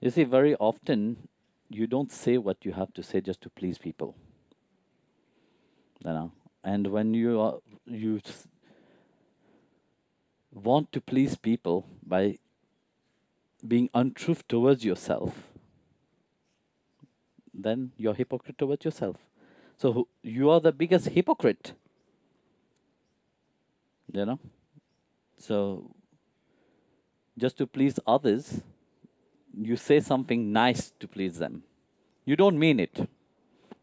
You see, very often you don't say what you have to say just to please people. You know, and when you want to please people by being untruth towards yourself, then you're hypocrite towards yourself. So you are the biggest hypocrite. You know, so just to please others, you say something nice to please them. You don't mean it.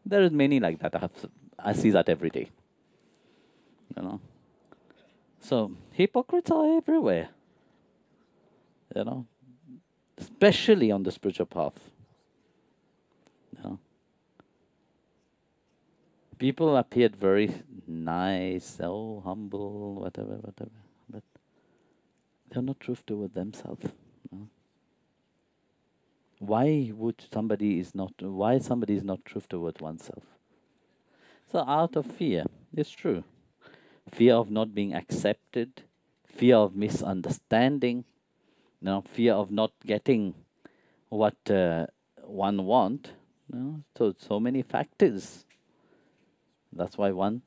There is many like that. I see that every day. You know. So hypocrites are everywhere. You know, especially on the spiritual path. You know. People appeared very nice, so humble, whatever, but they're not truth toward themselves. You know. Why somebody is not truth toward oneself? So out of fear, it's true. Fear of not being accepted, fear of misunderstanding, fear of not getting what one want. So many factors. That's why one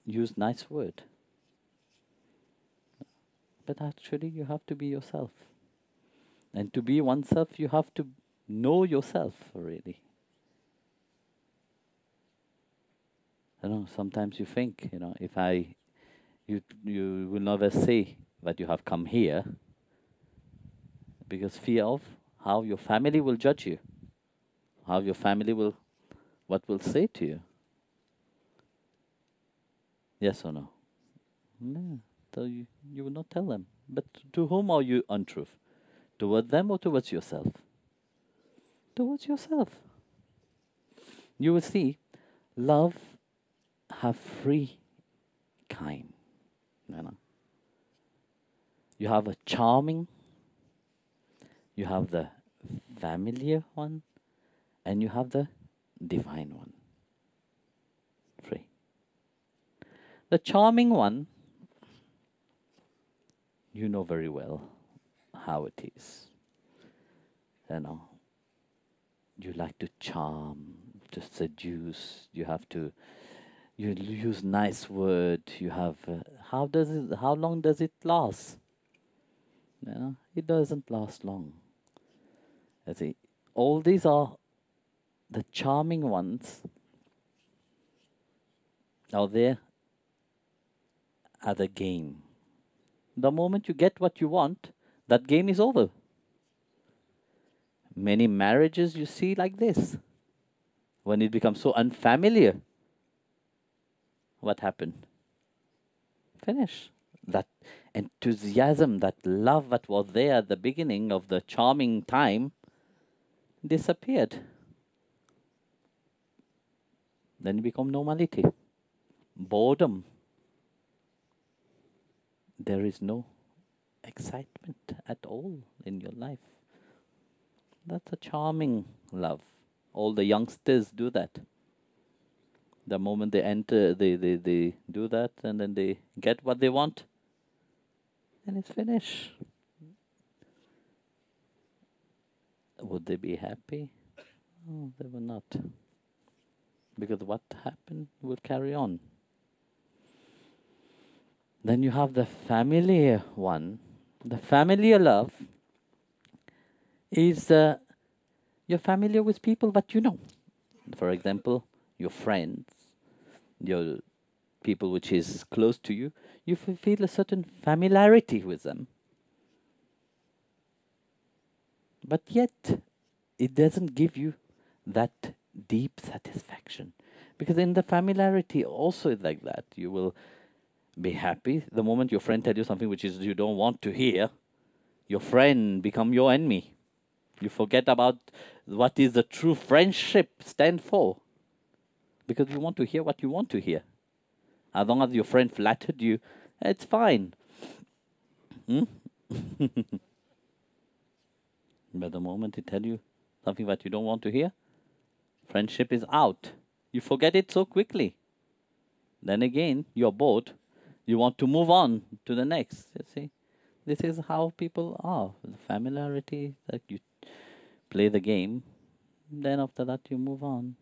use nice word. But actually you have to be yourself. And to be oneself, you have to know yourself, really. Sometimes you think, if you will never say that you have come here, because fear of how your family will judge you, how your family what will say to you. Yes or no? No. So you will not tell them. But to whom are you untruth? Toward them or towards yourself? Towards yourself. You will see, love have three kind. You have a charming, you have the familiar one, and you have the divine one. Three. The charming one, you know very well how it is. You like to charm, to seduce. You use nice word. You have how long does it last? It doesn't last long. I see. All these are the charming ones. Are there as a game. The moment you get what you want, that game is over. Many marriages you see like this. When it becomes so unfamiliar, what happened? Finish. That enthusiasm, that love that was there at the beginning of the charming time disappeared. Then it become normality. Boredom. There is no excitement at all in your life. That's a charming love. All the youngsters do that. The moment they enter, they do that, and then they get what they want, and it's finished. Would they be happy? No, they were not. Because what happened will carry on. Then you have the familiar one. The familiar love is you're familiar with people that you know. For example, your friends, your people which is close to you, you feel a certain familiarity with them. But yet, it doesn't give you that deep satisfaction. Because in the familiarity also is like that. You will be happy the moment your friend tells you something which is you don't want to hear. Your friend become your enemy. You forget about what is the true friendship stand for. Because you want to hear what you want to hear. As long as your friend flattered you, it's fine. But the moment they tell you something that you don't want to hear, friendship is out. You forget it so quickly. Then again, you're bored. You want to move on to the next. You see, this is how people are. The familiarity, play the game, then after that you move on.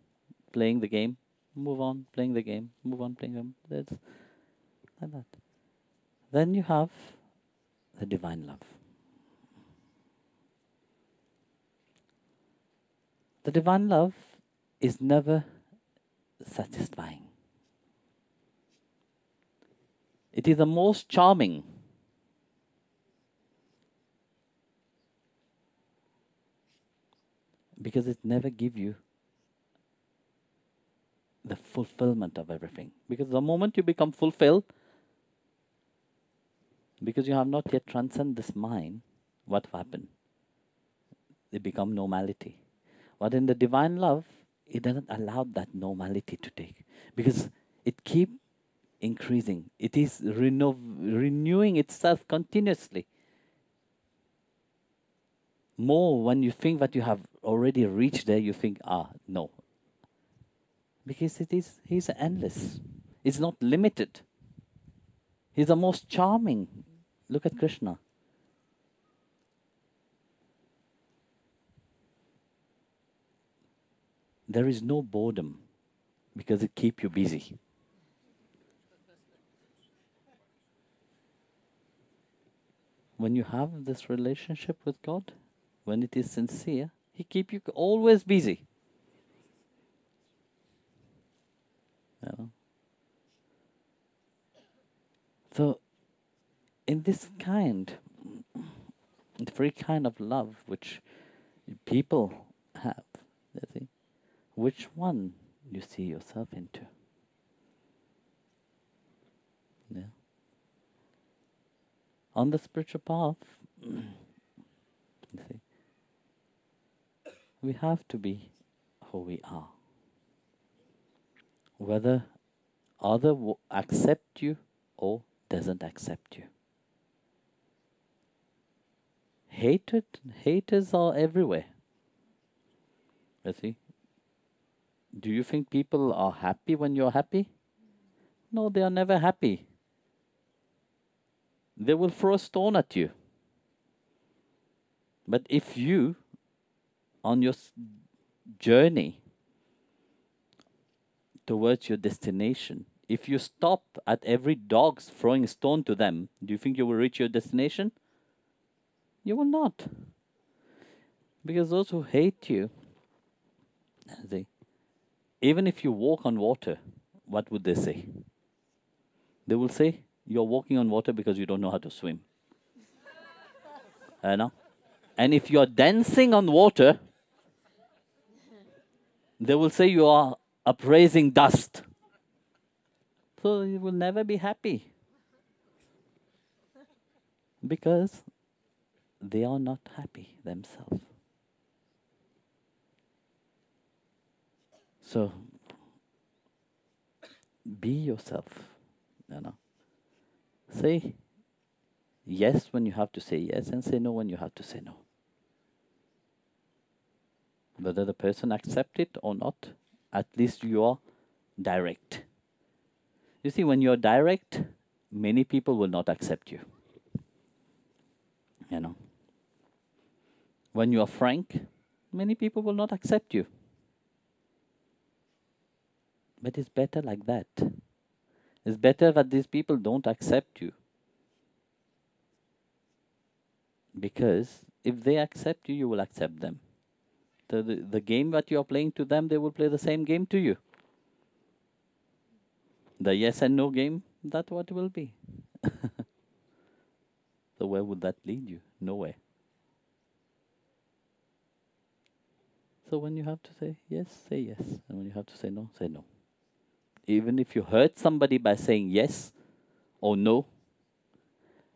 Playing the game, move on, playing the game, move on, playing the game. That's like that. Then you have the divine love. The divine love is never satisfying. It is the most charming. Because it never gives you the fulfillment of everything. Because the moment you become fulfilled, because you have not yet transcended this mind, what happened? It become normality. But in the divine love, it doesn't allow that normality to take. Because it keeps increasing. It is renewing itself continuously. More when you think that you have already reached there, you think, no. Because he's endless. It's not limited. He's the most charming. Look at Krishna. There is no boredom because it keeps you busy. When you have this relationship with God, when it is sincere, He keeps you always busy. You know? So, in this kind, the free kind of love which people have, you see, which one you see yourself into? Yeah. On the spiritual path, you see, we have to be who we are. Whether other accept you or doesn't accept you. Haters are everywhere. You see? Do you think people are happy when you're happy? No, they are never happy. They will throw a stone at you. But if you, on your journey towards your destination, if you stop at every dog's throwing a stone to them, do you think you will reach your destination? You will not. Because those who hate you, even if you walk on water, what would they say? They will say, you're walking on water because you don't know how to swim. know? And if you're dancing on water, they will say you are upraising dust. So you will never be happy. Because they are not happy themselves. So, be yourself, you know. Say yes when you have to say yes, and say no when you have to say no. Whether the person accepts it or not, at least you are direct. You see, when you're direct, many people will not accept you. You know. When you are frank, many people will not accept you. But it's better like that. It's better that these people don't accept you. Because if they accept you, you will accept them. The game that you are playing to them, they will play the same game to you. The yes and no game, that's what it will be. So where would that lead you? Nowhere. So when you have to say yes, say yes. And when you have to say no, say no. Even if you hurt somebody by saying yes or no,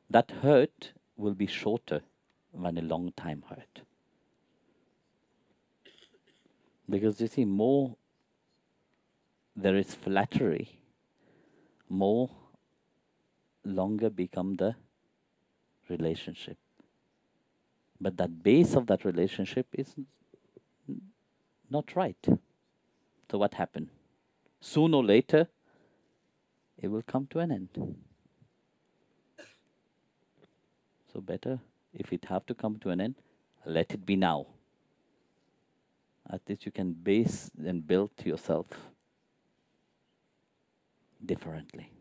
that hurt will be shorter than a long time hurt. Because you see, more there is flattery, more longer become the relationship. But that base of that relationship is not right. So what happened? Sooner or later, it will come to an end. So better, if it have to come to an end, let it be now. At least you can base and build yourself differently.